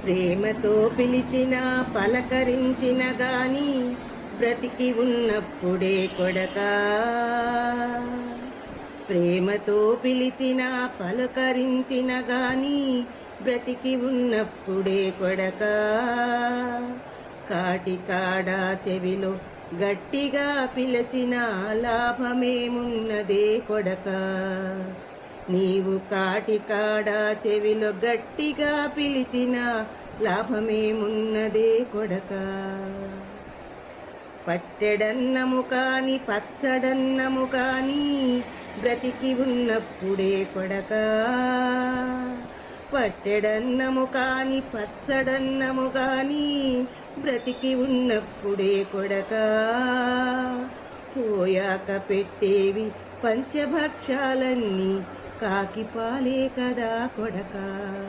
ప్రేమతో పిలిచిన పలకరించిన గాని బ్రతికి ఉన్నప్పుడే కొడకా. ప్రేమతో పిలిచిన పలకరించిన గాని బ్రతికి ఉన్నప్పుడే కొడకా. కాటికాడా చెవిలో గట్టిగా పిలిచిన లాభమేమున్నదే కొడకా. నీవు కాటికాడా చెవిలో గట్టిగా పిలిచిన లాభమేమున్నదే కొడకా. పట్టెడన్నము కాని పచ్చడన్నము కాని బ్రతికి ఉన్నప్పుడే కొడకా. పట్టెడన్నము కాని పచ్చడన్నము కాని బ్రతికి ఉన్నప్పుడే కొడకా. పోయాక పెట్టేవి పంచభక్షాలన్నీ కాకి పాలే కదా కొడకా.